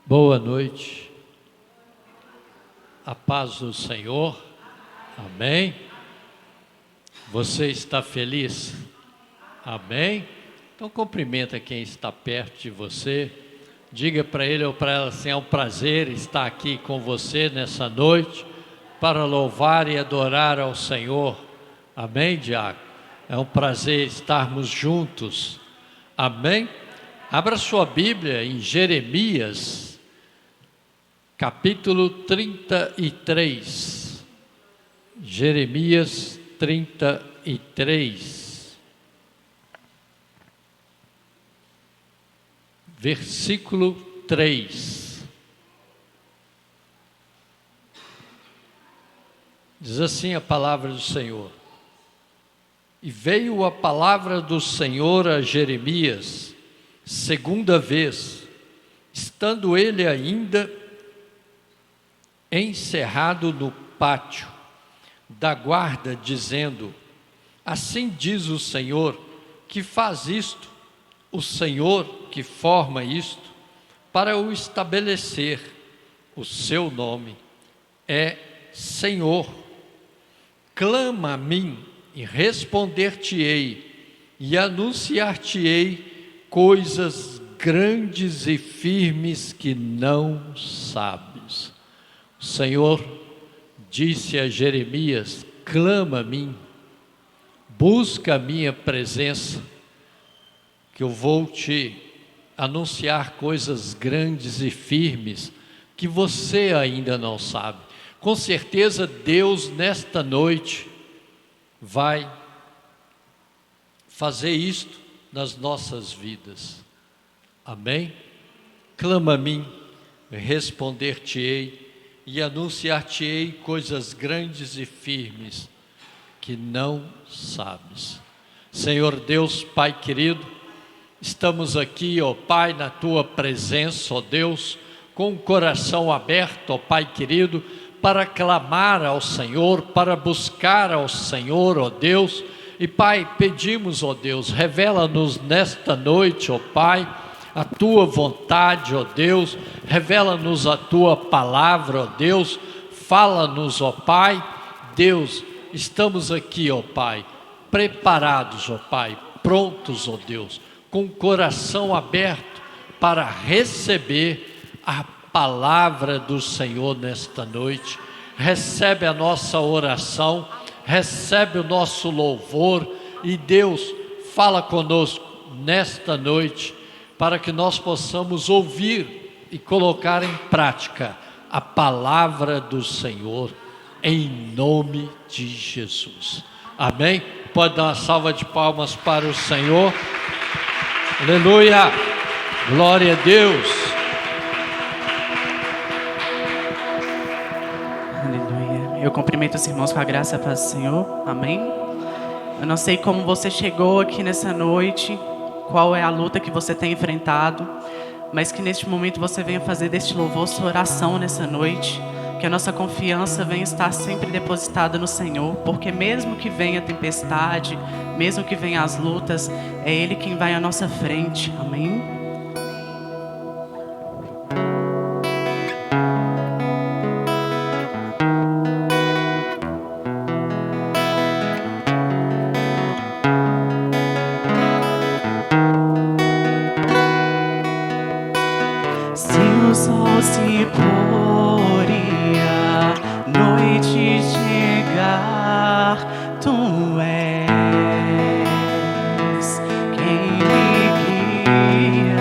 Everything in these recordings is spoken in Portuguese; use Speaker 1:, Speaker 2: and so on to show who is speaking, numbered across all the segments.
Speaker 1: Boa noite, a paz do Senhor, amém? Você está feliz? Amém? Então cumprimenta quem está perto de você, diga para ele ou para ela assim, é um prazer estar aqui com você nessa noite, para louvar e adorar ao Senhor, amém, Diácono? É um prazer estarmos juntos, amém? Abra sua Bíblia em Jeremias, capítulo 33, Jeremias 33, versículo 3, diz assim a palavra do Senhor: E veio a palavra do Senhor a Jeremias, segunda vez, estando ele ainda encerrado no pátio da guarda, dizendo: Assim diz o Senhor, que faz isto, o Senhor que forma isto, para o estabelecer. O seu nome é Senhor. Clama a mim e responder-te-ei, e anunciar-te-ei coisas grandes e firmes que não sabes. O Senhor disse a Jeremias: clama a mim, busca a minha presença, que eu vou te anunciar coisas grandes e firmes que você ainda não sabe. Com certeza Deus nesta noite vai fazer isto nas nossas vidas, amém? Clama a mim, responder-te-ei, e anunciar-te-ei coisas grandes e firmes que não sabes. Senhor Deus, Pai querido, estamos aqui, ó Pai, na Tua presença, ó Deus, com o coração aberto, ó Pai querido, para clamar ao Senhor, para buscar ao Senhor, ó Deus. E Pai, pedimos, ó Deus, revela-nos nesta noite, ó Pai, a Tua vontade, ó Deus, revela-nos a Tua palavra, ó Deus, fala-nos, ó Pai. Deus, estamos aqui, ó Pai, preparados, ó Pai, prontos, ó Deus, com o coração aberto para receber a palavra do Senhor nesta noite. Recebe a nossa oração, recebe o nosso louvor, e Deus, fala conosco nesta noite, para que nós possamos ouvir e colocar em prática a palavra do Senhor, em nome de Jesus, amém? Pode dar uma salva de palmas para o Senhor, aleluia, glória a Deus.
Speaker 2: Aleluia. Eu cumprimento os irmãos com a graça e a paz do Senhor, amém? Eu não sei como você chegou aqui nessa noite, qual é a luta que você tem enfrentado, mas que neste momento você venha fazer deste louvor sua oração nessa noite, que a nossa confiança venha estar sempre depositada no Senhor, porque mesmo que venha a tempestade, mesmo que venha as lutas, é Ele quem vai à nossa frente, amém?
Speaker 3: Quem me guia.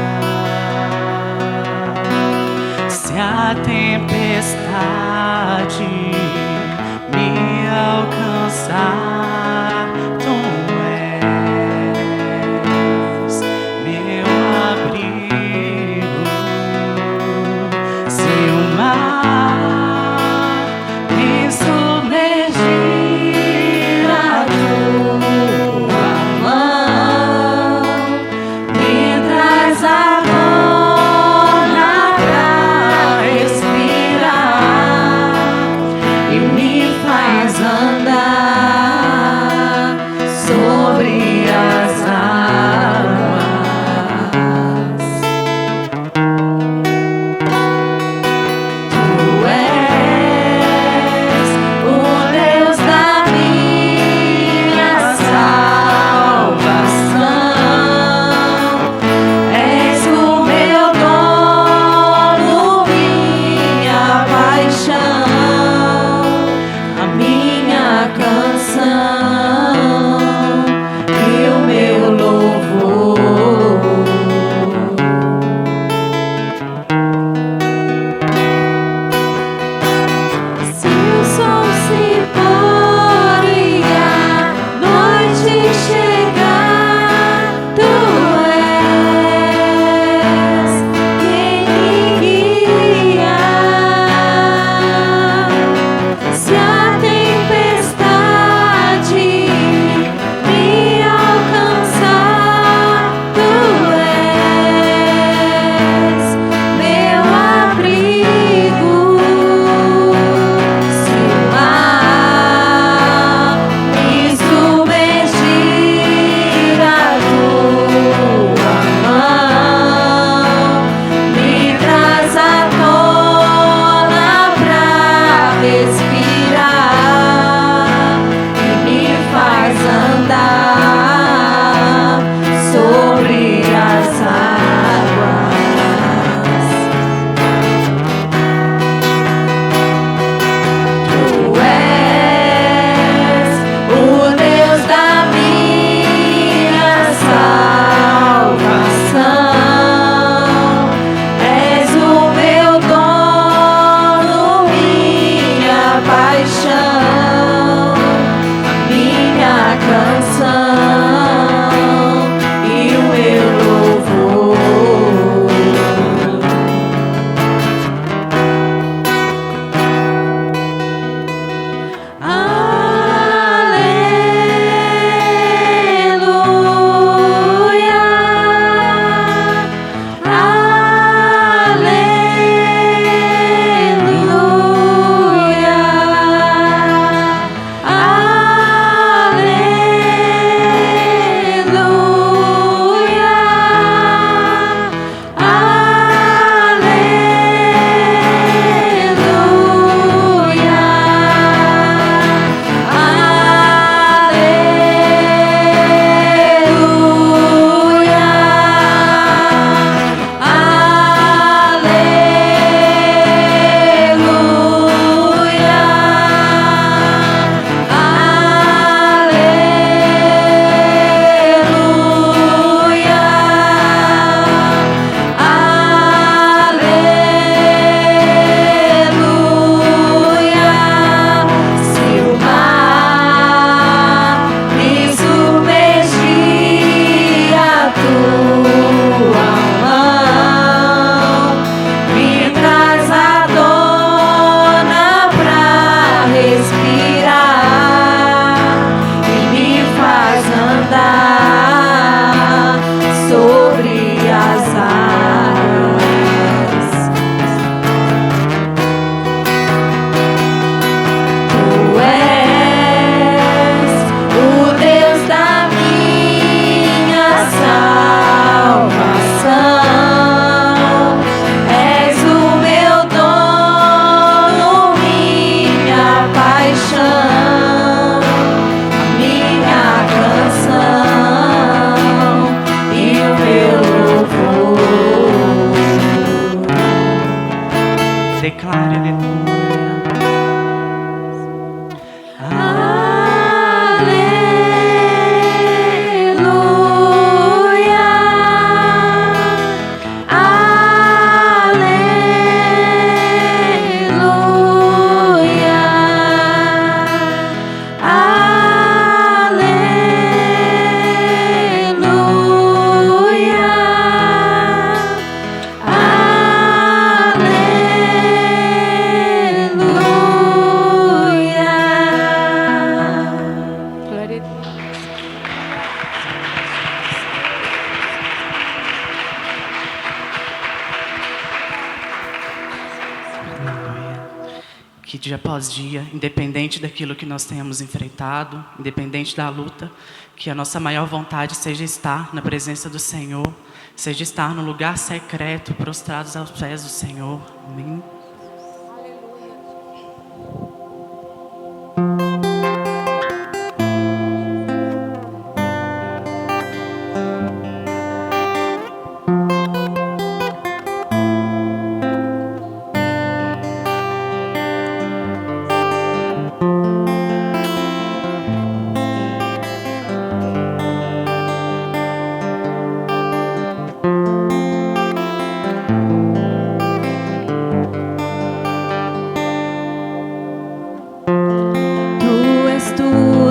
Speaker 2: Que dia após dia, independente daquilo que nós tenhamos enfrentado, independente da luta, que a nossa maior vontade seja estar na presença do Senhor, seja estar no lugar secreto, prostrados aos pés do Senhor. Amém.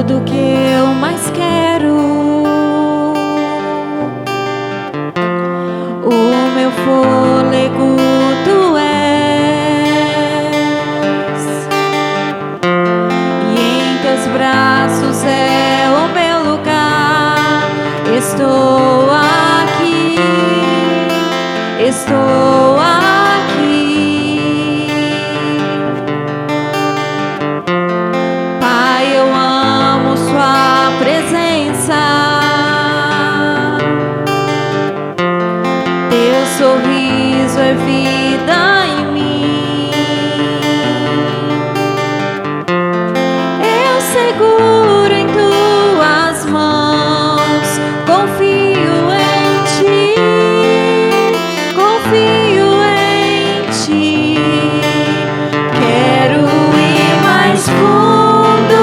Speaker 3: tudo que eu mais quero. O meu fôlego tu és, e em teus braços é o meu lugar. Estou aqui, estou aqui. Pai, eu amo sua presença. Teu sorriso é vida em mim. Eu seguro em tuas mãos, confio em ti, confio em ti. Quero ir mais fundo,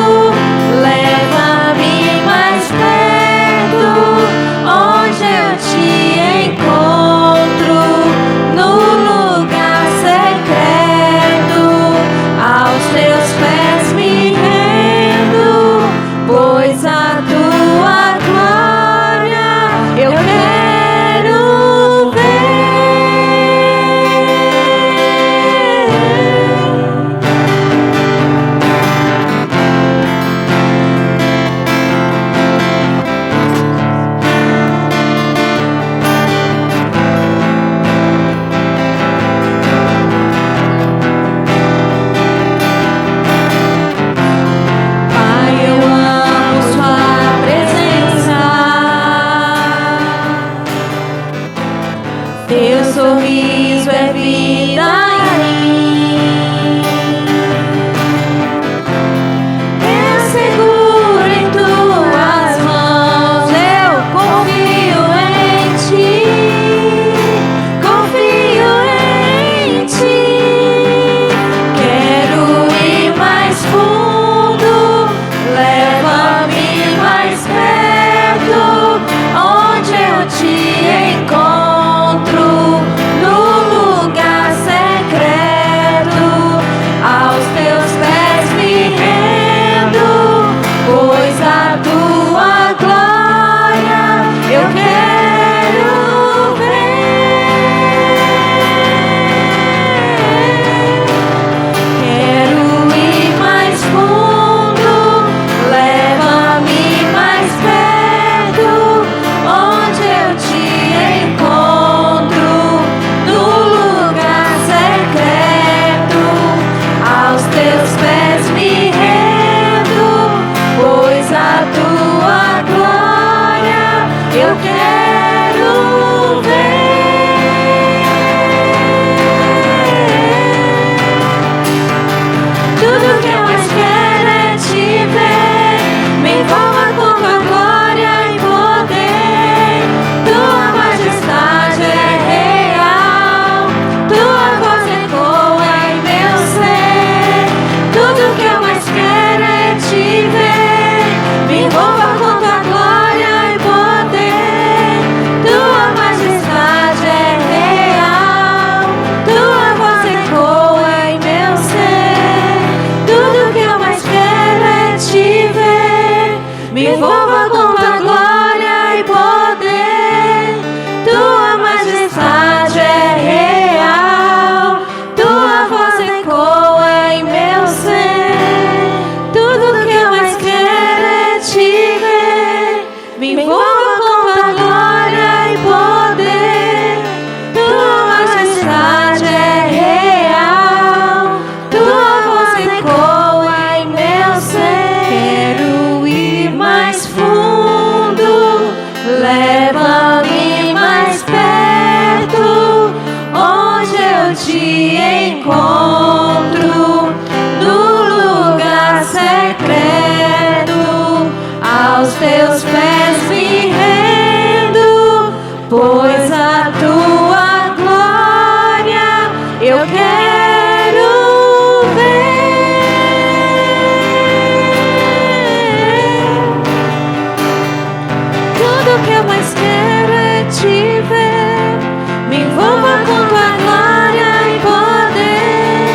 Speaker 3: leva-me mais perto, onde eu te encontro, no lugar secreto. Aos teus pés me rendo, pois a tua glória eu quero ver. Pai, eu amo sua presença. Teu sorriso é vida em mim. Eu seguro em tuas mãos, eu confio em ti, confio em ti. Quero ir mais fundo, leva-me mais perto, onde eu te encontro, no lugar secreto. Aos teus pés me rendo, pois a tua glória eu quero ver. Quero ir mais fundo, leva-me mais perto, onde eu te encontro, no lugar secreto. Aos teus pés me rendo, pois a tua glória eu quero ver. Tudo que eu mais quero é te ver. Me envolva com tua glória e poder. Tua majestade é real, tua voz ecoa em meu ser. Tudo que eu mais quero é te ver. Me envolva com tua glória e poder. Tua majestade é real, tua voz ecoa em meu ser. Tudo que eu mais quero é te ver. Me envolva com tua glória e poder. Tua majestade é real, tua voz ecoa em meu ser. Tudo que eu mais quero é te ver. Me envolva com tua glória e poder. Tua majestade é real, tua voz ecoa em meu ser. Quero ir mais fundo, leva-me mais perto, onde eu te encontro, no lugar secreto. Aos teus pés me rendo, pois a tua glória eu quero ver. Tudo que eu mais quero é te ver. Me envolva com tua glória e poder.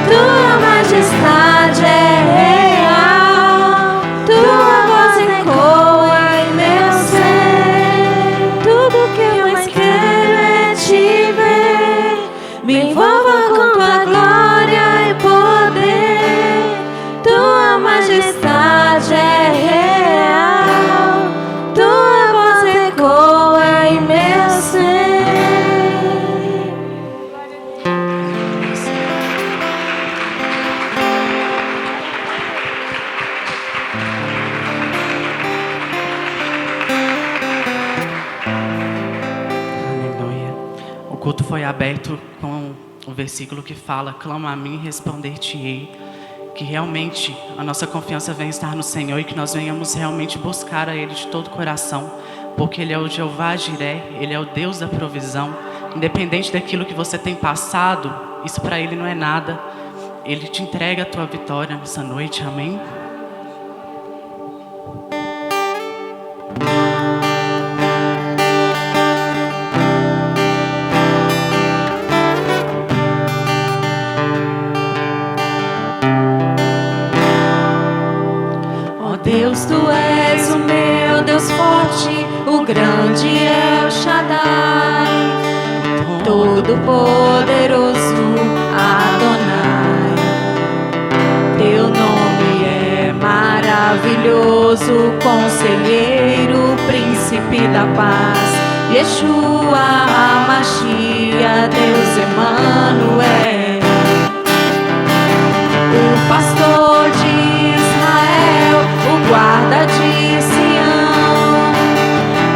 Speaker 3: Tua majestade é real, tua
Speaker 2: culto foi aberto com o versículo que fala: clama a mim e responder-te-ei. Que realmente a nossa confiança venha estar no Senhor e que nós venhamos realmente buscar a Ele de todo o coração, porque Ele é o Jeová Jiré, Ele é o Deus da provisão. Independente daquilo que você tem passado, isso para Ele não é nada. Ele te entrega a tua vitória nessa noite, amém?
Speaker 3: Deus, tu és o meu Deus forte, o grande El Shaddai, todo-poderoso Adonai. Teu nome é maravilhoso, conselheiro, príncipe da paz, Yeshua HaMashiach, Deus Emanuel. O pastor de guarda de Sião,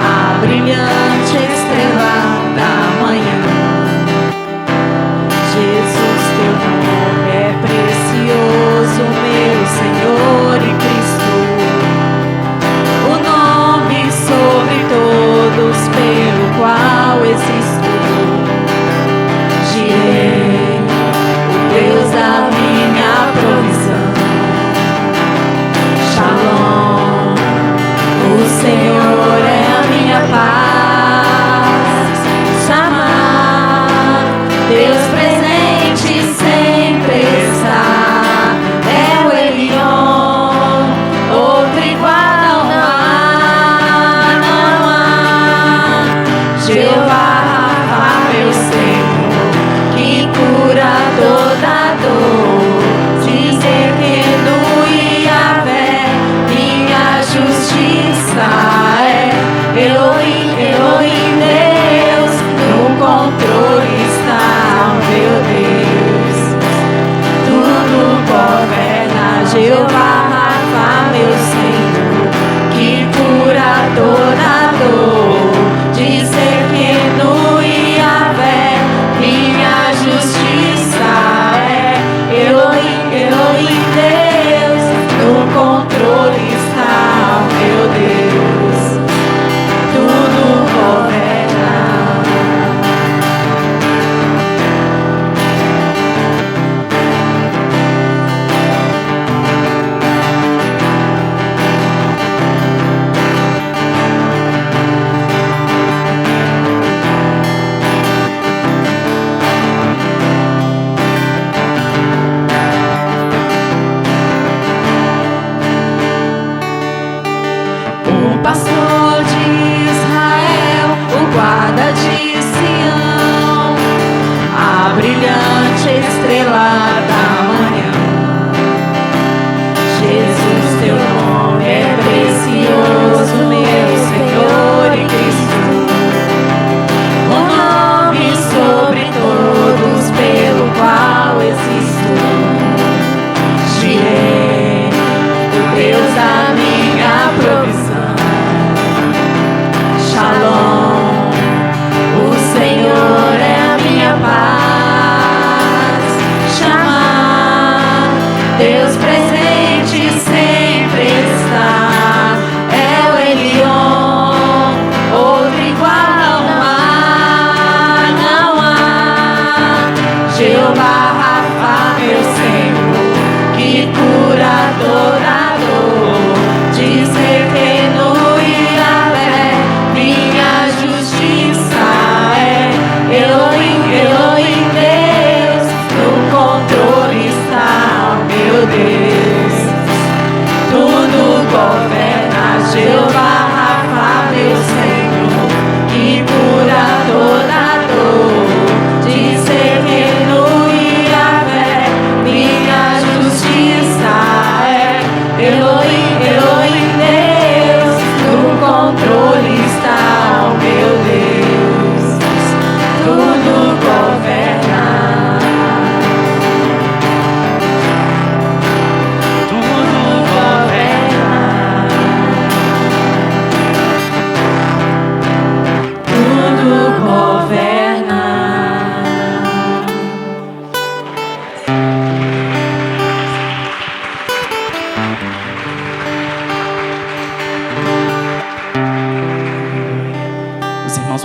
Speaker 3: a brilhante estrela da manhã. Jesus, teu nome é precioso, meu Senhor e Cristo, o nome sobre todos pelo qual existo. Jireh, o Deus da minha provisão. Shalom, o Senhor é a minha paz. Chamar, Deus presente sempre está. É o Elion, outro igual não há. Jeová, meu Senhor, que cura toda dor. Dizer que no Yahvé minha justiça é. Elohim, Elohim, Deus, no controle está, meu Deus. Tudo governa, Jeová, Rafa, meu Senhor, que cura toda dor. Dizer que no Yahvé minha justiça é. Elohim, Elohim, Deus, no controle está, meu Deus. Tudo governa. O pastor de Israel, o guarda de Sião, a brilhante estrela da manhã. Jesus, teu nome é precioso, meu Senhor e Cristo, o nome sobre todos pelo qual existo. Jireh, o Deus da minha provisão.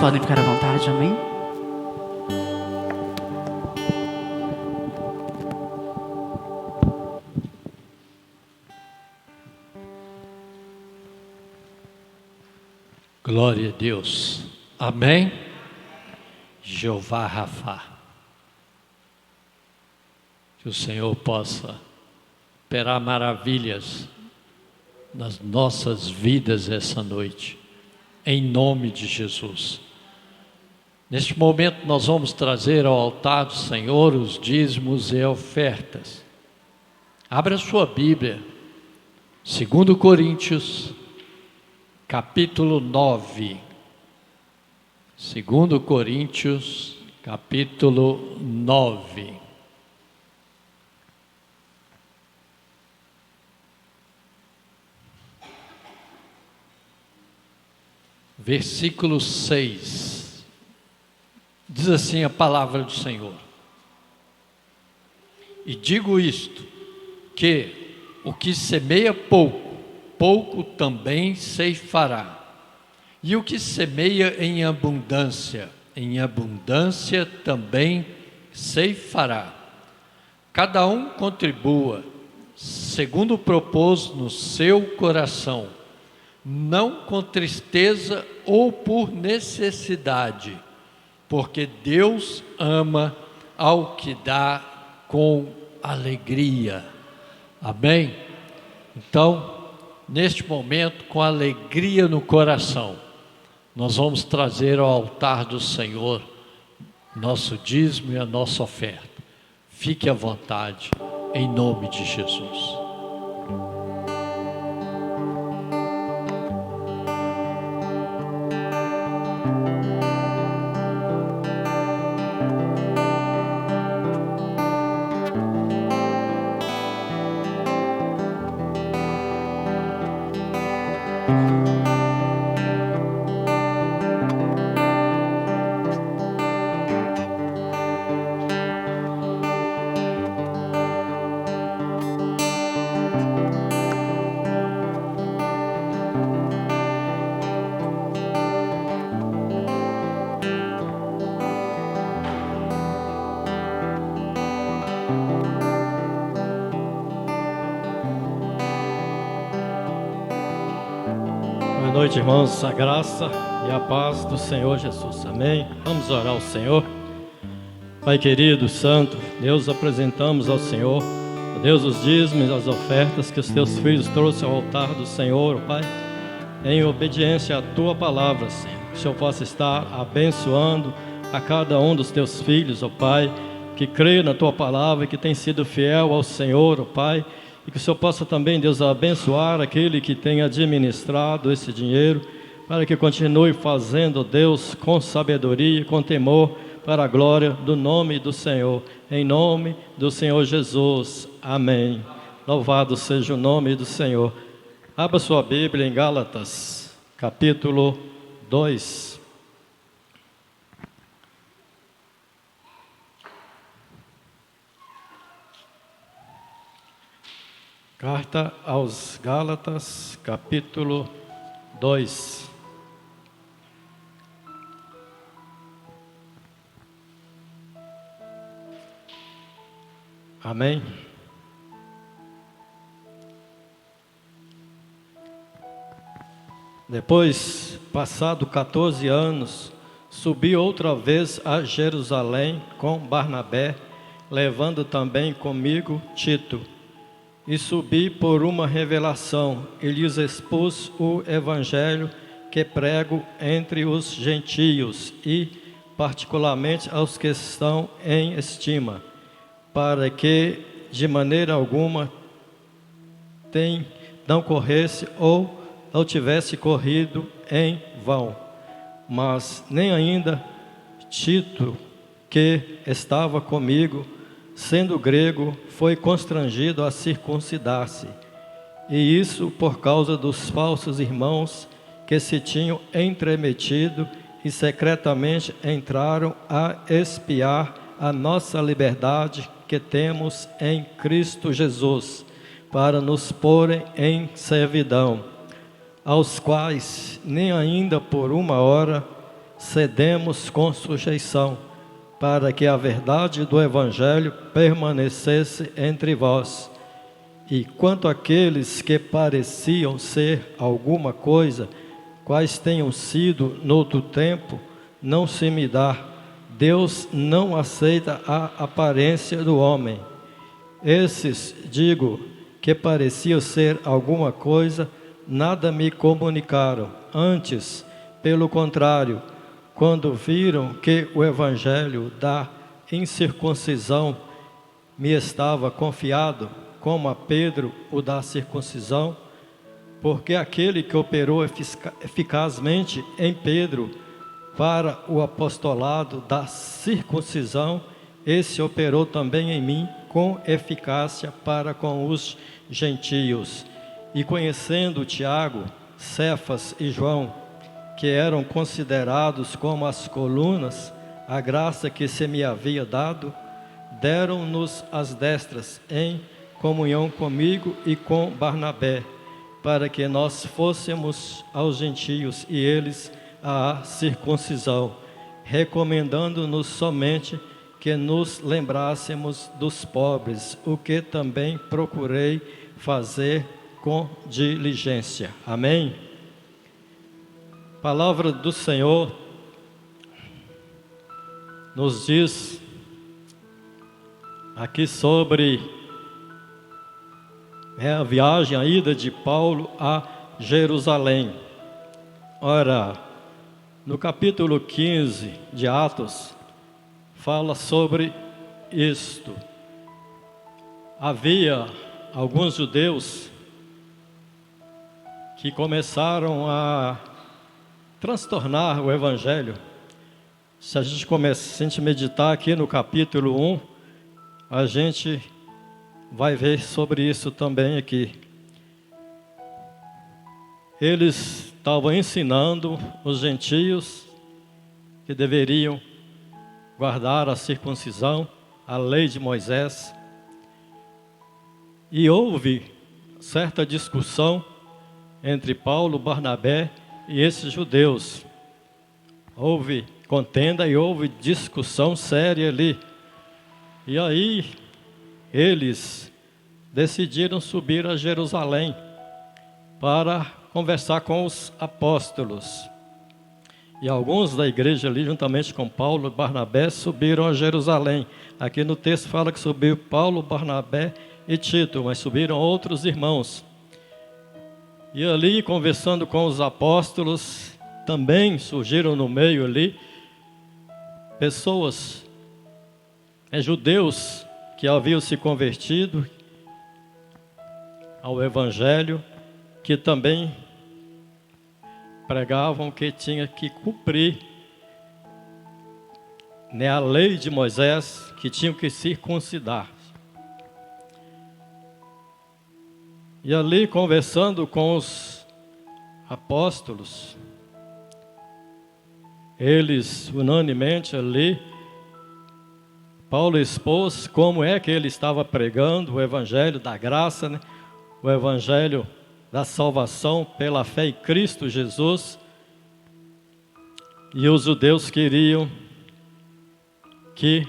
Speaker 2: podem ficar à vontade, amém?
Speaker 1: Glória a Deus. Amém? Jeová Rafá. Que o Senhor possa operar maravilhas nas nossas vidas essa noite, em nome de Jesus. Neste momento nós vamos trazer ao altar do Senhor os dízimos e ofertas. Abra sua Bíblia, 2 Coríntios, capítulo 9. 2 Coríntios, capítulo 9. Versículo 6. Diz assim a palavra do Senhor: e digo isto, que o que semeia pouco, pouco também ceifará. E o que semeia em abundância também ceifará. Cada um contribua, segundo propôs no seu coração, não com tristeza ou por necessidade, porque Deus ama ao que dá com alegria. Amém? Então, neste momento, com alegria no coração, nós vamos trazer ao altar do Senhor nosso dízimo e a nossa oferta. Fique à vontade, em nome de Jesus.
Speaker 4: Boa noite, irmãos, a graça e a paz do Senhor Jesus, amém? Vamos orar ao Senhor. Pai querido, santo, Deus, apresentamos ao Senhor, ó Deus, os dízimos, as ofertas que os teus filhos trouxeram ao altar do Senhor, ó Pai, em obediência à tua palavra, Senhor. Que o Senhor possa estar abençoando a cada um dos teus filhos, ó Pai, que crê na tua palavra e que tem sido fiel ao Senhor, ó Pai. E que o Senhor possa também, Deus, abençoar aquele que tem administrado esse dinheiro, para que continue fazendo, Deus, com sabedoria e com temor, para a glória do nome do Senhor. Em nome do Senhor Jesus. Amém. Louvado seja o nome do Senhor. Abra sua Bíblia em Gálatas, capítulo 2. Carta aos Gálatas, capítulo 2. Amém? Depois, passado 14 anos, subi outra vez a Jerusalém com Barnabé, levando também comigo Tito. E subi por uma revelação, e lhes expus o evangelho que prego entre os gentios, e particularmente aos que estão em estima, para que de maneira alguma não corresse ou não tivesse corrido em vão. Mas nem ainda Tito, que estava comigo, sendo grego, foi constrangido a circuncidar-se, e isso por causa dos falsos irmãos que se tinham entremetido e secretamente entraram a espiar a nossa liberdade que temos em Cristo Jesus, para nos porem em servidão, aos quais nem ainda por uma hora cedemos com sujeição, para que a verdade do Evangelho permanecesse entre vós. E quanto àqueles que pareciam ser alguma coisa, quais tenham sido noutro tempo, não se me dá. Deus não aceita a aparência do homem. Esses, digo, que pareciam ser alguma coisa, nada me comunicaram. Antes, pelo contrário, quando viram que o evangelho da incircuncisão me estava confiado, como a Pedro o da circuncisão, porque aquele que operou eficazmente em Pedro para o apostolado da circuncisão, esse operou também em mim com eficácia para com os gentios. E conhecendo Tiago, Cefas e João, que eram considerados como as colunas, a graça que se me havia dado, deram-nos as destras em comunhão comigo e com Barnabé, para que nós fôssemos aos gentios e eles à circuncisão, recomendando-nos somente que nos lembrássemos dos pobres, o que também procurei fazer com diligência. Amém? Palavra do Senhor nos diz aqui sobre a viagem, a ida de Paulo a Jerusalém. Ora, no capítulo 15 de Atos, fala sobre isto. Havia alguns judeus que começaram a transtornar o Evangelho. Se a gente meditar aqui no capítulo 1, a gente vai ver sobre isso também aqui. Eles estavam ensinando os gentios que deveriam guardar a circuncisão, a lei de Moisés. E houve certa discussão entre Paulo, Barnabé e esses judeus. Houve contenda e houve discussão séria ali. E aí eles decidiram subir a Jerusalém para conversar com os apóstolos. E alguns da igreja ali, juntamente com Paulo e Barnabé, subiram a Jerusalém. Aqui no texto fala que subiu Paulo, Barnabé e Tito, mas subiram outros irmãos. E ali, conversando com os apóstolos, também surgiram no meio ali pessoas, judeus que haviam se convertido ao Evangelho, que também pregavam que tinha que cumprir a lei de Moisés, que tinham que circuncidar. E ali, conversando com os apóstolos, eles unanimemente ali, Paulo expôs como é que ele estava pregando o evangelho da graça, o evangelho da salvação pela fé em Cristo Jesus. E os judeus queriam que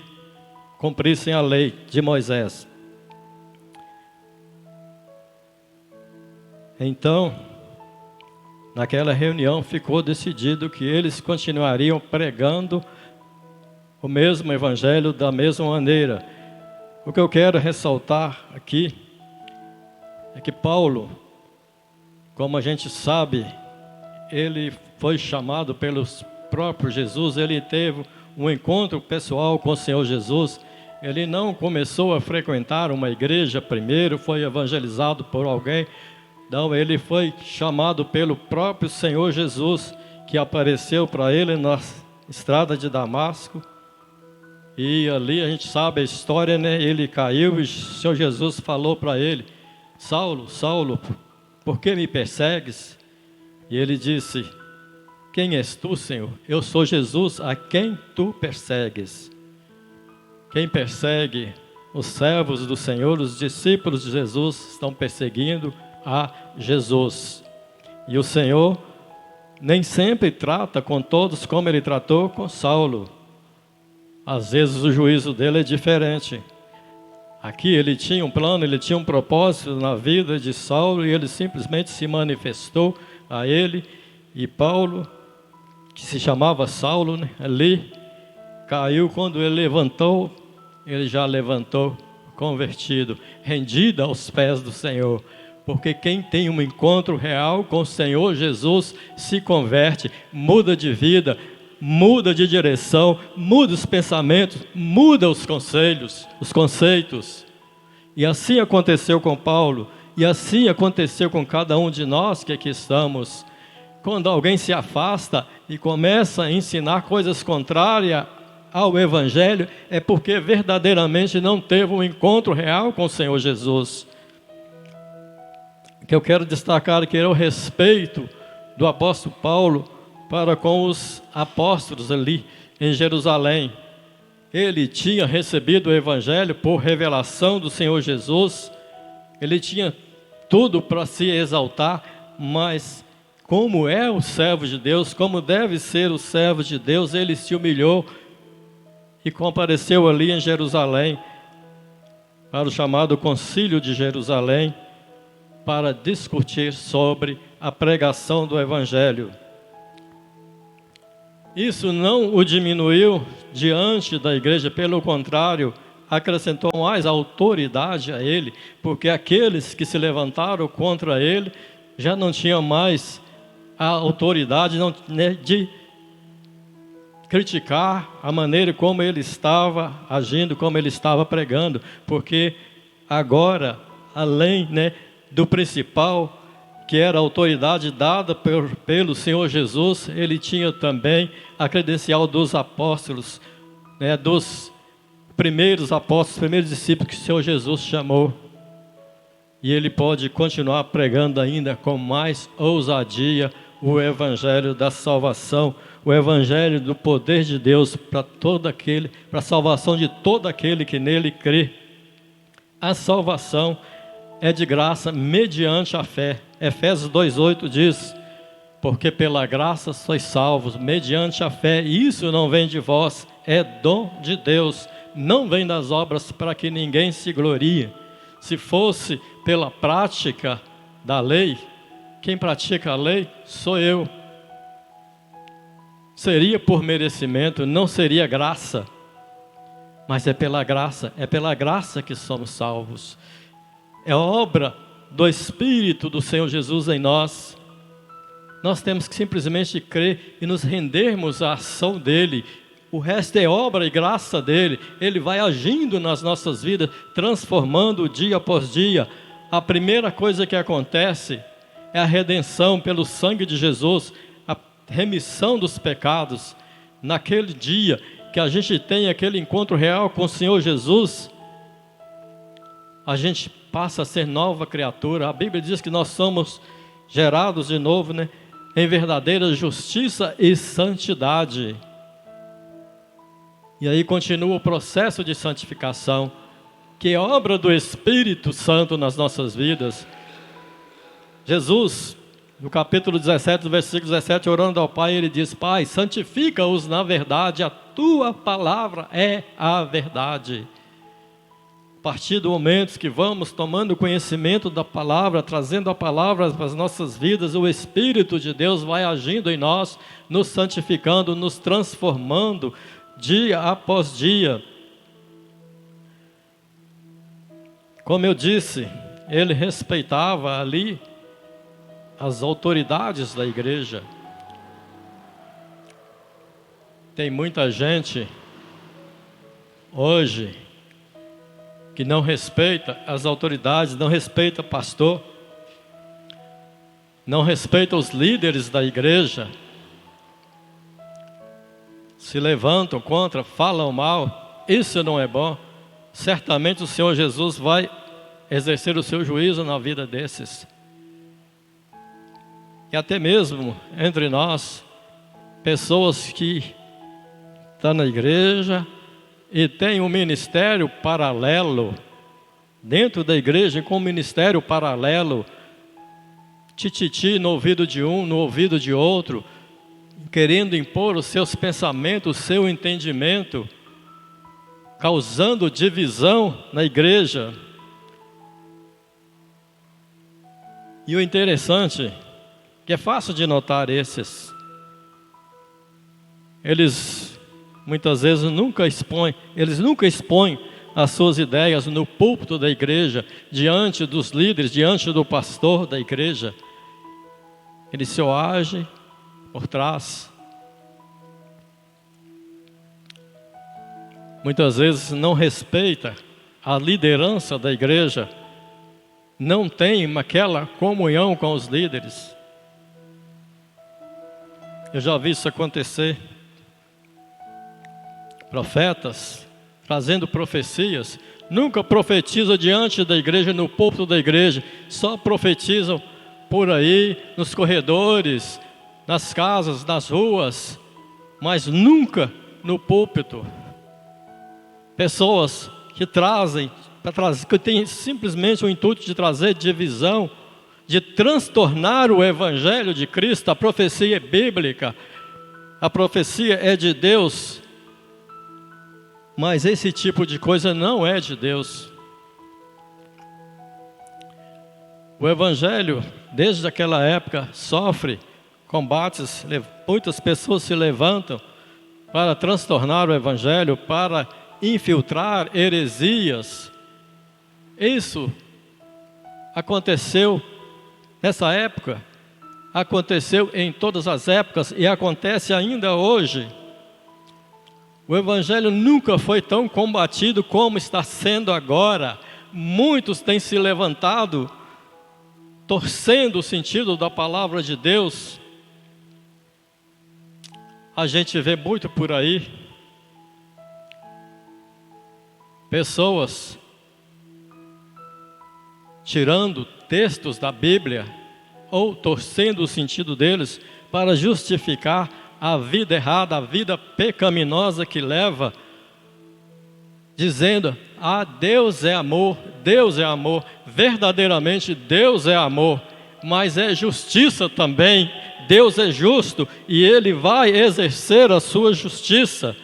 Speaker 4: cumprissem a lei de Moisés. Então, naquela reunião ficou decidido que eles continuariam pregando o mesmo evangelho da mesma maneira. O que eu quero ressaltar aqui é que Paulo, como a gente sabe, ele foi chamado pelos próprios Jesus, ele teve um encontro pessoal com o Senhor Jesus. Ele não começou a frequentar uma igreja primeiro, foi evangelizado por alguém. Não, ele foi chamado pelo próprio Senhor Jesus, que apareceu para ele na estrada de Damasco. E ali a gente sabe a história, Ele caiu e o Senhor Jesus falou para ele: Saulo, Saulo, por que me persegues? E ele disse: quem és tu, Senhor? Eu sou Jesus, a quem tu persegues. Quem persegue os servos do Senhor, os discípulos de Jesus, estão perseguindo a Jesus. E o Senhor nem sempre trata com todos como ele tratou com Saulo. Às vezes o juízo dele é diferente. Aqui ele tinha um plano, ele tinha um propósito na vida de Saulo e ele simplesmente se manifestou a ele. E Paulo, que se chamava Saulo, né, ali caiu. Quando ele levantou, ele já levantou convertido, rendido aos pés do Senhor. Porque quem tem um encontro real com o Senhor Jesus se converte, muda de vida, muda de direção, muda os pensamentos, muda os conceitos. E assim aconteceu com Paulo, e assim aconteceu com cada um de nós que aqui estamos. Quando alguém se afasta e começa a ensinar coisas contrárias ao Evangelho, é porque verdadeiramente não teve um encontro real com o Senhor Jesus. O que eu quero destacar aqui é o respeito do apóstolo Paulo para com os apóstolos ali em Jerusalém. Ele tinha recebido o Evangelho por revelação do Senhor Jesus. Ele tinha tudo para se exaltar, mas como é o servo de Deus, como deve ser o servo de Deus, ele se humilhou e compareceu ali em Jerusalém para o chamado Concílio de Jerusalém para discutir sobre a pregação do Evangelho. Isso não o diminuiu diante da igreja, pelo contrário, acrescentou mais autoridade a ele, porque aqueles que se levantaram contra ele já não tinham mais a autoridade de criticar a maneira como ele estava agindo, como ele estava pregando, porque agora, além do principal, que era a autoridade dada pelo Senhor Jesus, ele tinha também a credencial dos apóstolos, dos primeiros apóstolos, primeiros discípulos que o Senhor Jesus chamou. E ele pode continuar pregando ainda com mais ousadia o Evangelho da salvação, o Evangelho do poder de Deus para a salvação de todo aquele que nele crê. A salvação é de graça mediante a fé. Efésios 2,8 diz: porque pela graça sois salvos, mediante a fé, e isso não vem de vós, é dom de Deus, não vem das obras para que ninguém se glorie. Se fosse pela prática da lei, quem pratica a lei sou eu. Seria por merecimento, não seria graça. Mas é pela graça que somos salvos. É obra do Espírito do Senhor Jesus em nós. Nós temos que simplesmente crer e nos rendermos à ação dEle. O resto é obra e graça dEle. Ele vai agindo nas nossas vidas, transformando dia após dia. A primeira coisa que acontece é a redenção pelo sangue de Jesus, a remissão dos pecados. Naquele dia que a gente tem aquele encontro real com o Senhor Jesus, a gente passa a ser nova criatura. A Bíblia diz que nós somos gerados de novo, em verdadeira justiça e santidade. E aí continua o processo de santificação, que é obra do Espírito Santo nas nossas vidas. Jesus, no capítulo 17, versículo 17, orando ao Pai, ele diz: Pai, santifica-os na verdade, a tua palavra é a verdade. A partir do momento que vamos tomando conhecimento da palavra, trazendo a palavra para as nossas vidas, o Espírito de Deus vai agindo em nós, nos santificando, nos transformando dia após dia. Como eu disse, ele respeitava ali as autoridades da igreja. Tem muita gente hoje que não respeita as autoridades, não respeita o pastor, não respeita os líderes da igreja, se levantam contra, falam mal. Isso não é bom. Certamente o Senhor Jesus vai exercer o seu juízo na vida desses. E até mesmo entre nós, pessoas que estão na igreja e têm um ministério paralelo, dentro da igreja com um ministério paralelo, tititi no ouvido de um, no ouvido de outro, querendo impor os seus pensamentos, o seu entendimento, causando divisão na igreja. E o interessante, que é fácil de notar eles muitas vezes nunca expõem as suas ideias no púlpito da igreja, diante dos líderes, diante do pastor da igreja. Eles se agem por trás. Muitas vezes não respeita a liderança da igreja, não tem aquela comunhão com os líderes. Eu já vi isso acontecer. Profetas trazendo profecias, nunca profetizam diante da igreja, no púlpito da igreja, só profetizam por aí, nos corredores, nas casas, nas ruas, mas nunca no púlpito. Pessoas que que têm simplesmente o intuito de trazer divisão, de transtornar o evangelho de Cristo. A profecia é bíblica, a profecia é de Deus, mas esse tipo de coisa não é de Deus. O evangelho, desde aquela época, sofre combates. Muitas pessoas se levantam para transtornar o evangelho, para infiltrar heresias. Isso aconteceu nessa época, aconteceu em todas as épocas e acontece ainda hoje. O evangelho nunca foi tão combatido como está sendo agora. Muitos têm se levantado, torcendo o sentido da palavra de Deus. A gente vê muito por aí pessoas tirando textos da Bíblia ou torcendo o sentido deles para justificar a vida errada, a vida pecaminosa que leva, dizendo: Deus é amor, verdadeiramente Deus é amor, mas é justiça também. Deus é justo e Ele vai exercer a sua justiça.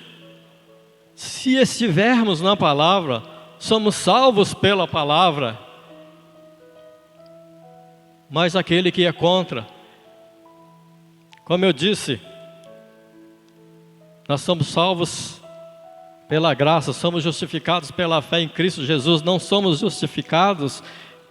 Speaker 4: Se estivermos na palavra, somos salvos pela palavra. Mas aquele que é contra, como eu disse, nós somos salvos pela graça, somos justificados pela fé em Cristo Jesus, não somos justificados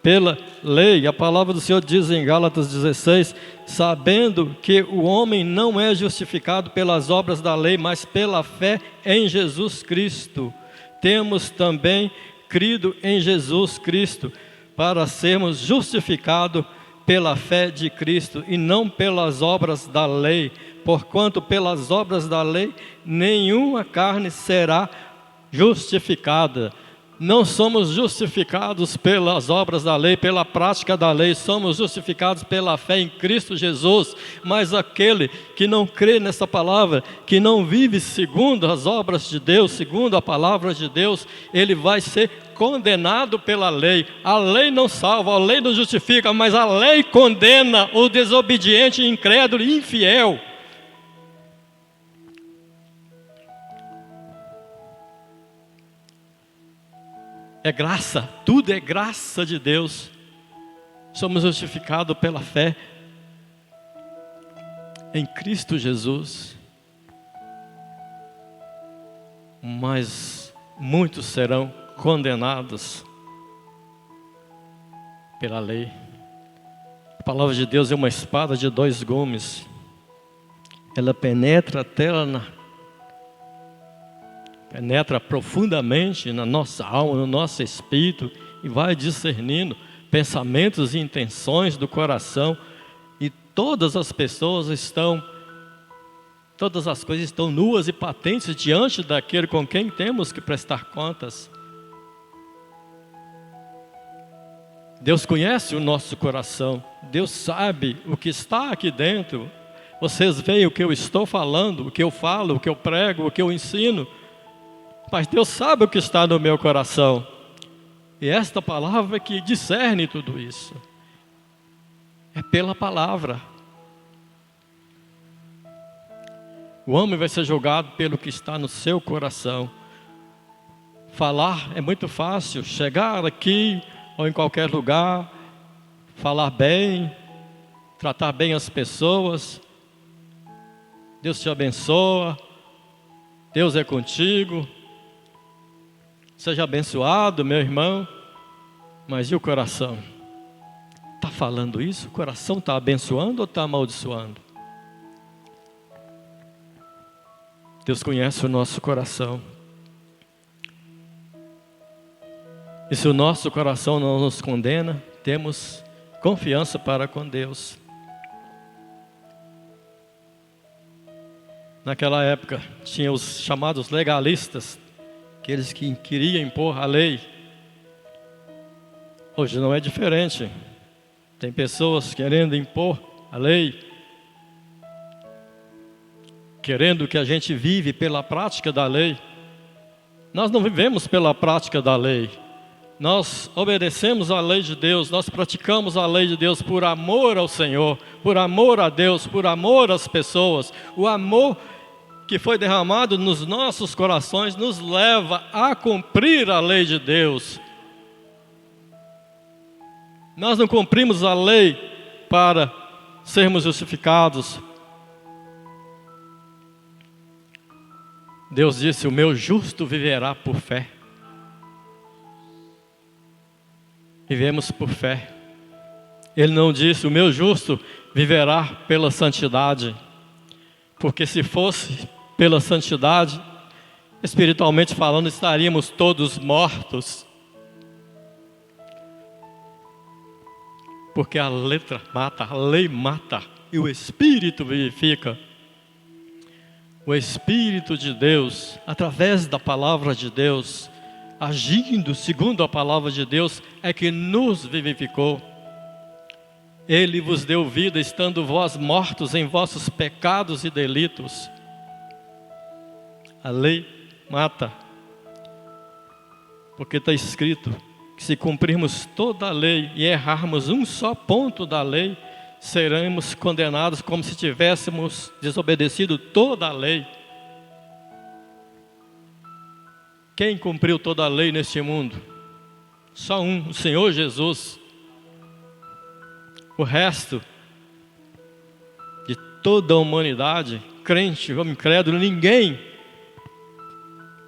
Speaker 4: pela lei. A palavra do Senhor diz em Gálatas 16, sabendo que o homem não é justificado pelas obras da lei, mas pela fé em Jesus Cristo. Temos também crido em Jesus Cristo para sermos justificados pela fé de Cristo e não pelas obras da lei, porquanto pelas obras da lei nenhuma carne será justificada. Não somos justificados pelas obras da lei, pela prática da lei, somos justificados pela fé em Cristo Jesus. Mas aquele que não crê nessa palavra, que não vive segundo as obras de Deus, segundo a palavra de Deus, ele vai ser condenado pela lei. A lei não salva, a lei não justifica, mas a lei condena o desobediente, incrédulo e infiel. É graça, tudo é graça de Deus. Somos justificados pela fé em Cristo Jesus. Mas muitos serão condenados pela lei. A palavra de Deus é uma espada de dois gumes. Ela penetra penetra profundamente na nossa alma, no nosso espírito, e vai discernindo pensamentos e intenções do coração. E todas as coisas estão nuas e patentes diante daquele com quem temos que prestar contas. Deus conhece o nosso coração, Deus sabe o que está aqui dentro. Vocês veem o que eu estou falando, o que eu falo, o que eu prego, o que eu ensino, mas Deus sabe o que está no meu coração. E esta palavra que discerne tudo isso. É pela palavra. O homem vai ser julgado pelo que está no seu coração. Falar é muito fácil, chegar aqui ou em qualquer lugar, falar bem, tratar bem as pessoas. Deus te abençoa, Deus é contigo. Seja abençoado, meu irmão. Mas e o coração? Está falando isso? O coração está abençoando ou está amaldiçoando? Deus conhece o nosso coração. E se o nosso coração não nos condena, temos confiança para com Deus. Naquela época, tinha os chamados legalistas, aqueles que queriam impor a lei. Hoje não é diferente. Tem pessoas querendo impor a lei, querendo que a gente vive pela prática da lei. Nós não vivemos pela prática da lei. Nós obedecemos a lei de Deus, nós praticamos a lei de Deus por amor ao Senhor, por amor a Deus, por amor às pessoas. O amor que foi derramado nos nossos corações nos leva a cumprir a lei de Deus. Nós não cumprimos a lei para sermos justificados. Deus disse: o meu justo viverá por fé. Vivemos por fé. Ele não disse: o meu justo viverá pela santidade. Porque se fosse pela santidade, espiritualmente falando, estaríamos todos mortos. Porque a letra mata, a lei mata, e o Espírito vivifica. O Espírito de Deus, através da palavra de Deus, agindo segundo a palavra de Deus, é que nos vivificou. Ele vos deu vida, estando vós mortos em vossos pecados e delitos. A lei mata, porque está escrito que se cumprirmos toda a lei e errarmos um só ponto da lei, seremos condenados como se tivéssemos desobedecido toda a lei. Quem cumpriu toda a lei neste mundo? Só um, o Senhor Jesus. O resto de toda a humanidade, crente ou incrédulo, ninguém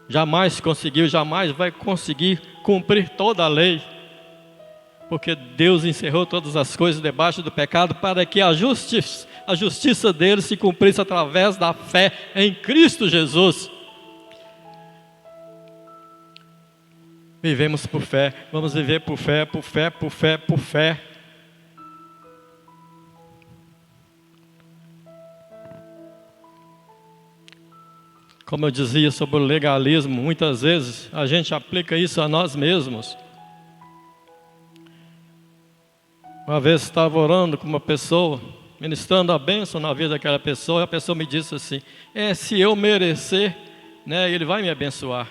Speaker 4: jamais conseguiu, jamais vai conseguir cumprir toda a lei. Porque Deus encerrou todas as coisas debaixo do pecado para que a justiça dele se cumprisse através da fé em Cristo Jesus. Vivemos por fé, vamos viver por fé, por fé, por fé, por fé. Como eu dizia sobre o legalismo, muitas vezes a gente aplica isso a nós mesmos. Uma vez estava orando com uma pessoa, ministrando a bênção na vida daquela pessoa, e a pessoa me disse assim: se eu merecer, ele vai me abençoar.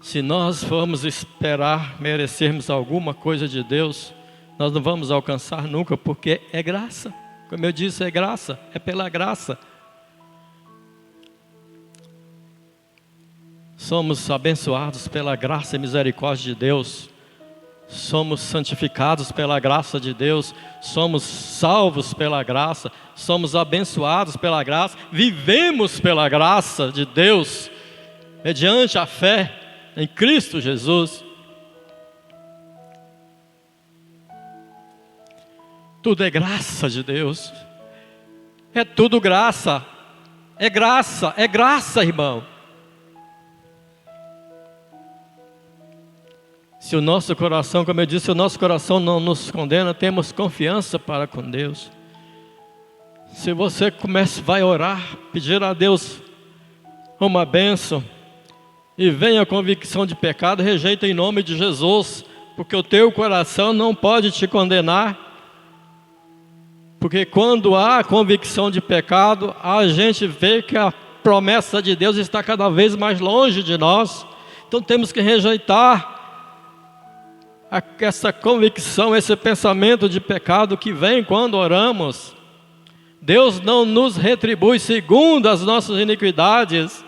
Speaker 4: Se nós formos esperar merecermos alguma coisa de Deus, nós não vamos alcançar nunca, porque é graça. Como eu disse, é graça, é pela graça. Somos abençoados pela graça e misericórdia de Deus. Somos santificados pela graça de Deus. Somos salvos pela graça. Somos abençoados pela graça. Vivemos pela graça de Deus, mediante a fé em Cristo Jesus. Tudo é graça de Deus. É tudo graça. É graça, irmão. Se o nosso coração, como eu disse, o nosso coração não nos condena, temos confiança para com Deus. Se você vai orar, pedir a Deus uma bênção, e vem a convicção de pecado, rejeita em nome de Jesus, porque o teu coração não pode te condenar. Porque quando há convicção de pecado, a gente vê que a promessa de Deus está cada vez mais longe de nós. Então temos que rejeitar essa convicção, esse pensamento de pecado que vem quando oramos. Deus não nos retribui segundo as nossas iniquidades.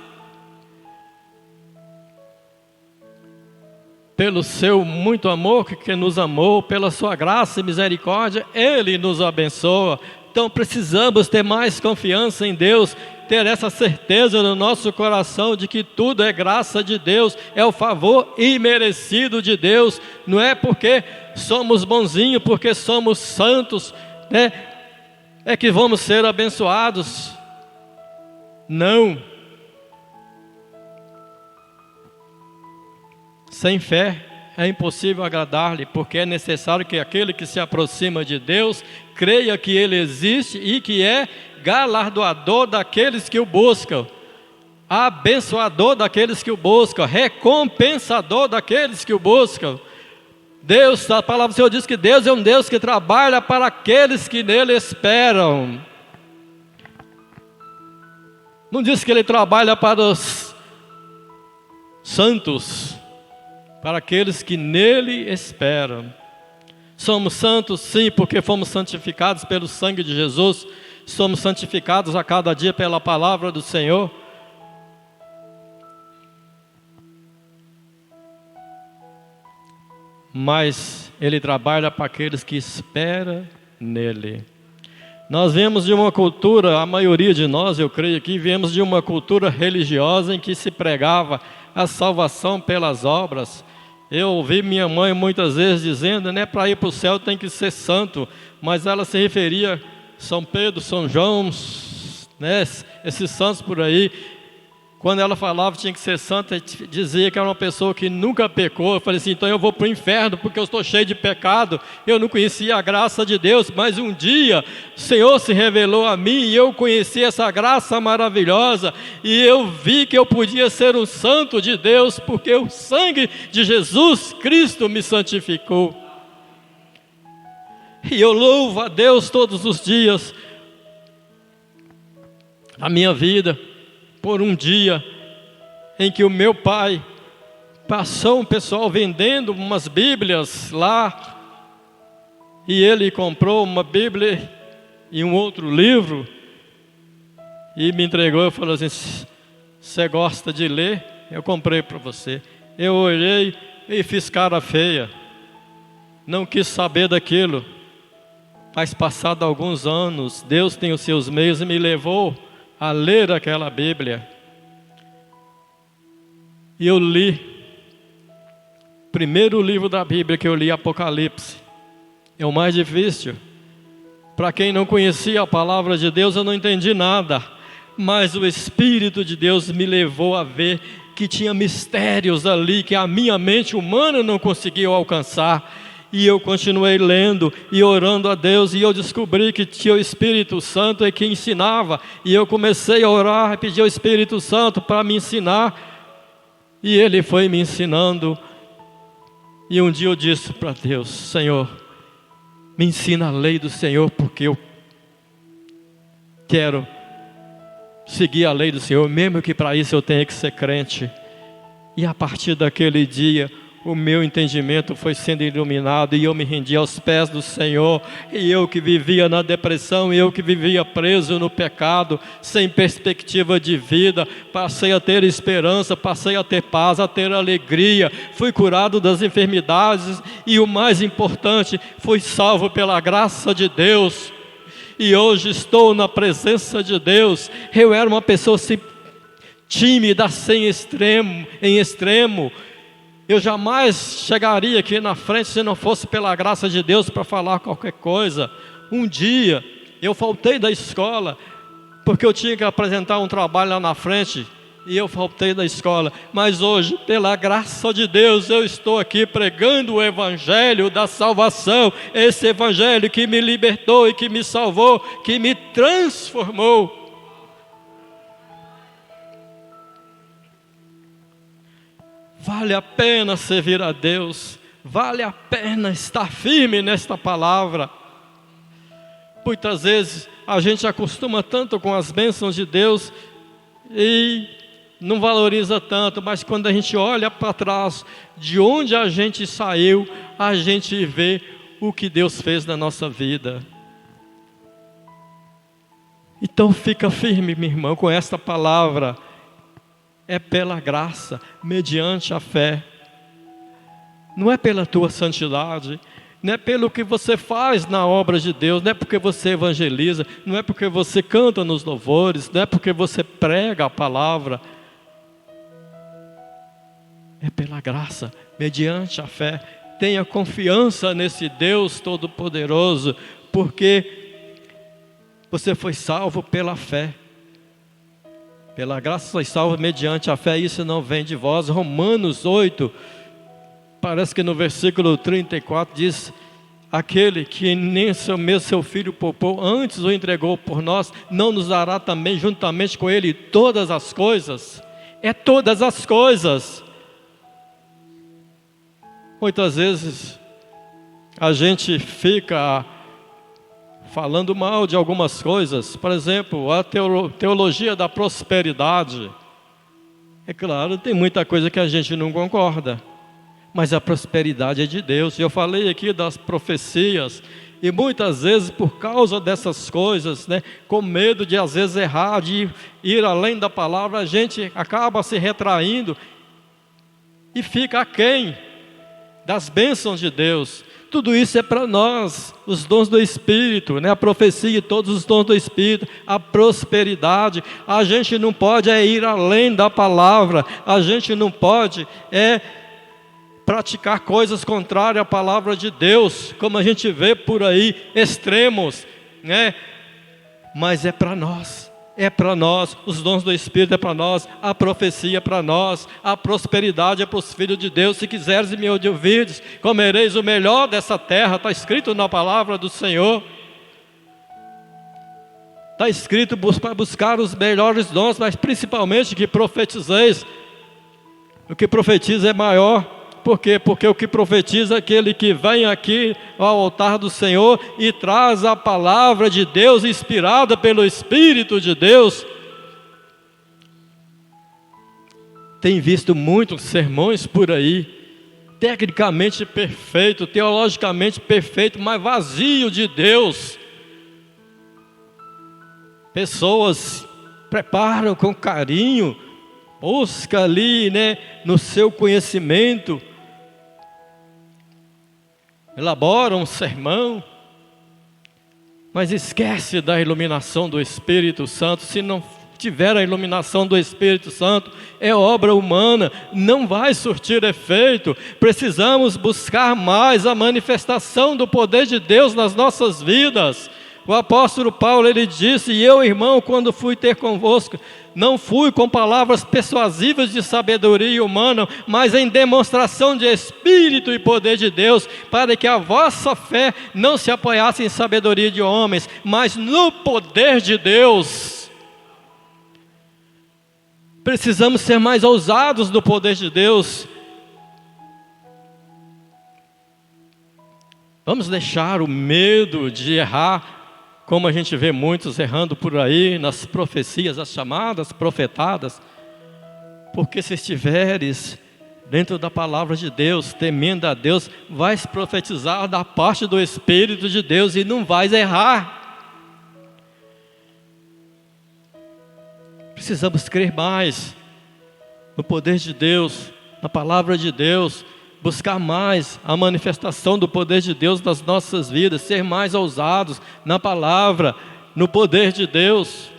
Speaker 4: Pelo seu muito amor que nos amou, pela sua graça e misericórdia, Ele nos abençoa. Então precisamos ter mais confiança em Deus, ter essa certeza no nosso coração de que tudo é graça de Deus, é o favor imerecido de Deus. Não é porque somos bonzinhos, porque somos santos, né, é que vamos ser abençoados. Não. Sem fé é impossível agradar-lhe, porque é necessário que aquele que se aproxima de Deus creia que Ele existe e que é galardoador daqueles que o buscam, abençoador daqueles que o buscam, recompensador daqueles que o buscam. Deus, a palavra do Senhor diz que Deus é um Deus que trabalha para aqueles que nele esperam. Não diz que Ele trabalha para os santos, para aqueles que nele esperam. Somos santos sim, porque fomos santificados pelo sangue de Jesus. Somos santificados a cada dia pela palavra do Senhor. Mas Ele trabalha para aqueles que esperam nele. Nós viemos de uma cultura, a maioria de nós, eu creio que viemos de uma cultura religiosa em que se pregava a salvação pelas obras. Eu ouvi minha mãe muitas vezes dizendo, né, para ir para o céu tem que ser santo, mas ela se referia a São Pedro, São João, né, esses santos por aí. Quando ela falava que tinha que ser santa, dizia que era uma pessoa que nunca pecou. Eu falei assim, então eu vou para o inferno porque eu estou cheio de pecado. Eu não conhecia a graça de Deus, mas um dia o Senhor se revelou a mim e eu conheci essa graça maravilhosa. E eu vi que eu podia ser um santo de Deus porque o sangue de Jesus Cristo me santificou. E eu louvo a Deus todos os dias na minha vida, por um dia em que o meu pai passou um pessoal vendendo umas bíblias lá, e ele comprou uma bíblia e um outro livro, e me entregou e falou assim, você gosta de ler? Eu comprei para você. Eu olhei e fiz cara feia, não quis saber daquilo. Mas passado alguns anos, Deus tem os seus meios e me levou a ler aquela Bíblia. E eu li, primeiro livro da Bíblia que eu li, Apocalipse. É o mais difícil. Para quem não conhecia a palavra de Deus, eu não entendi nada. Mas o Espírito de Deus me levou a ver que tinha mistérios ali que a minha mente humana não conseguia alcançar. E eu continuei lendo e orando a Deus, e eu descobri que tinha o Espírito Santo que ensinava, e eu comecei a orar e pedir ao Espírito Santo para me ensinar, e Ele foi me ensinando. E um dia eu disse para Deus, Senhor, me ensina a lei do Senhor, porque eu quero seguir a lei do Senhor, mesmo que para isso eu tenha que ser crente. E a partir daquele dia, o meu entendimento foi sendo iluminado e eu me rendi aos pés do Senhor. E eu que vivia na depressão, eu que vivia preso no pecado, sem perspectiva de vida, passei a ter esperança, passei a ter paz, a ter alegria. Fui curado das enfermidades e o mais importante, fui salvo pela graça de Deus. E hoje estou na presença de Deus. Eu era uma pessoa tímida, em extremo. Eu jamais chegaria aqui na frente se não fosse pela graça de Deus para falar qualquer coisa. Um dia eu faltei da escola porque eu tinha que apresentar um trabalho lá na frente e eu faltei da escola. Mas hoje, pela graça de Deus, eu estou aqui pregando o Evangelho da salvação. Esse Evangelho que me libertou e que me salvou, que me transformou. Vale a pena servir a Deus, vale a pena estar firme nesta palavra. Muitas vezes a gente acostuma tanto com as bênçãos de Deus e não valoriza tanto, mas quando a gente olha para trás, de onde a gente saiu, a gente vê o que Deus fez na nossa vida. Então fica firme, meu irmão, com esta palavra. É pela graça, mediante a fé. Não é pela tua santidade, não é pelo que você faz na obra de Deus, não é porque você evangeliza, não é porque você canta nos louvores, não é porque você prega a palavra. É pela graça, mediante a fé. Tenha confiança nesse Deus Todo-Poderoso, porque você foi salvo pela fé. Pela graça sois salvos mediante a fé, isso não vem de vós. Romanos 8, parece que no versículo 34 diz: aquele que nem seu filho poupou, antes o entregou por nós, não nos dará também juntamente com ele todas as coisas? É todas as coisas. Muitas vezes a gente fica falando mal de algumas coisas. Por exemplo, a teologia da prosperidade. É claro, tem muita coisa que a gente não concorda, mas a prosperidade é de Deus. Eu falei aqui das profecias, e muitas vezes por causa dessas coisas, com medo de às vezes errar, de ir além da palavra, a gente acaba se retraindo e fica aquém das bênçãos de Deus. Tudo isso é para nós, os dons do Espírito, a profecia e todos os dons do Espírito, a prosperidade. A gente não pode ir além da palavra, a gente não pode praticar coisas contrárias à palavra de Deus, como a gente vê por aí, extremos, mas é para nós. É para nós, os dons do Espírito é para nós, a profecia é para nós, a prosperidade é para os filhos de Deus. Se quiseres e me ouvirdes, comereis o melhor dessa terra. Está escrito na palavra do Senhor. Está escrito para buscar os melhores dons, mas principalmente que profetizeis. O que profetiza é maior. Por quê? Porque o que profetiza é aquele que vem aqui ao altar do Senhor e traz a palavra de Deus inspirada pelo Espírito de Deus. Tem visto muitos sermões por aí, tecnicamente perfeito, teologicamente perfeito, mas vazio de Deus. Pessoas preparam com carinho, busca ali, no seu conhecimento, elabora um sermão, mas esquece da iluminação do Espírito Santo. Se não tiver a iluminação do Espírito Santo, é obra humana, não vai surtir efeito. Precisamos buscar mais a manifestação do poder de Deus nas nossas vidas. O apóstolo Paulo, ele disse: e eu, irmão, quando fui ter convosco, não fui com palavras persuasivas de sabedoria humana, mas em demonstração de Espírito e poder de Deus, para que a vossa fé não se apoiasse em sabedoria de homens, mas no poder de Deus. Precisamos ser mais ousados no poder de Deus. Vamos deixar o medo de errar, como a gente vê muitos errando por aí nas profecias, as chamadas profetadas. Porque se estiveres dentro da palavra de Deus, temendo a Deus, vais profetizar da parte do Espírito de Deus e não vais errar. Precisamos crer mais no poder de Deus, na palavra de Deus, buscar mais a manifestação do poder de Deus nas nossas vidas, ser mais ousados na palavra, no poder de Deus,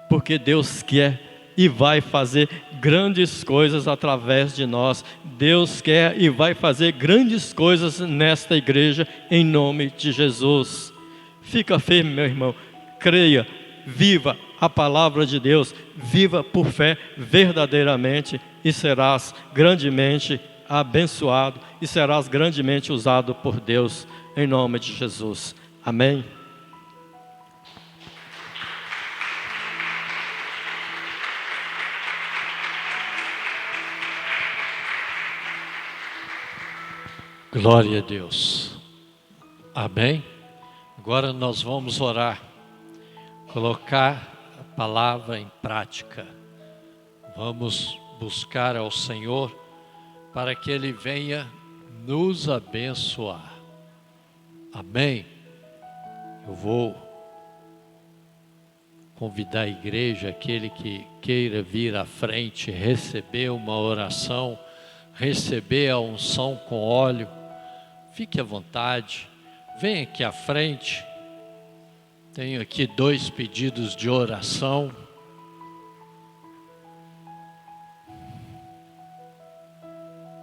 Speaker 4: porque Deus quer e vai fazer grandes coisas através de nós. Deus quer e vai fazer grandes coisas nesta igreja, em nome de Jesus. Fica firme, meu irmão, creia, viva a palavra de Deus, viva por fé verdadeiramente, e serás grandemente abençoado, e serás grandemente usado por Deus, em nome de Jesus. Amém?
Speaker 1: Glória a Deus. Amém? Agora nós vamos orar, colocar a palavra em prática. Vamos buscar ao Senhor para que Ele venha nos abençoar. Amém? Eu vou convidar a igreja, aquele que queira vir à frente, receber uma oração, receber a unção com óleo, fique à vontade, venha aqui à frente. Tenho aqui 2 pedidos de oração.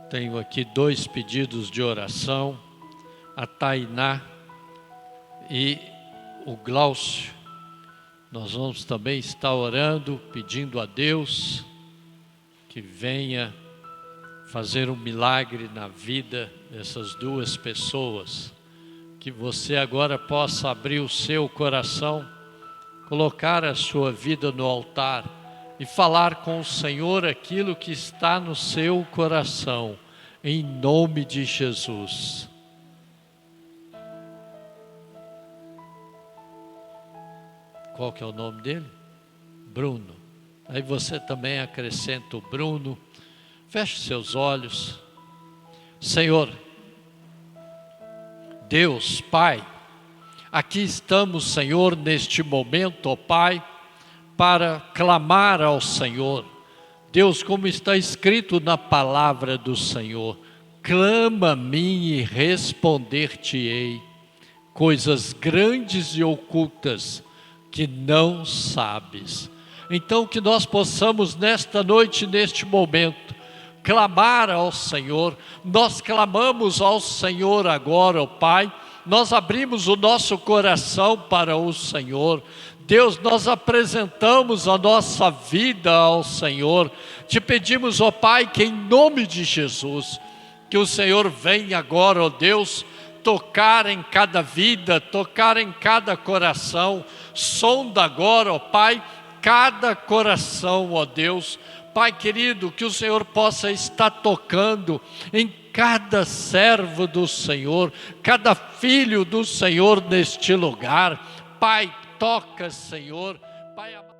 Speaker 1: Tenho aqui 2 pedidos de oração. A Tainá e o Glaucio. Nós vamos também estar orando, pedindo a Deus que venha fazer um milagre na vida dessas 2 pessoas. Que você agora possa abrir o seu coração, colocar a sua vida no altar e falar com o Senhor aquilo que está no seu coração, em nome de Jesus. Qual que é o nome dele? Bruno. Aí você também acrescenta o Bruno. Feche seus olhos. Senhor, Deus, Pai, aqui estamos, Senhor, neste momento, ó Pai, para clamar ao Senhor. Deus, como está escrito na palavra do Senhor, clama a mim e responder-te-ei coisas grandes e ocultas que não sabes. Então que nós possamos nesta noite, neste momento, clamar ao Senhor. Nós clamamos ao Senhor agora, ó Pai. Nós abrimos o nosso coração para o Senhor. Deus, nós apresentamos a nossa vida ao Senhor. Te pedimos, ó Pai, que em nome de Jesus, que o Senhor venha agora, ó Deus, tocar em cada vida, tocar em cada coração. Sonda agora, ó Pai, cada coração, ó Deus. Pai querido, que o Senhor possa estar tocando em cada servo do Senhor, cada filho do Senhor neste lugar. Pai, toca, Senhor. Pai amado.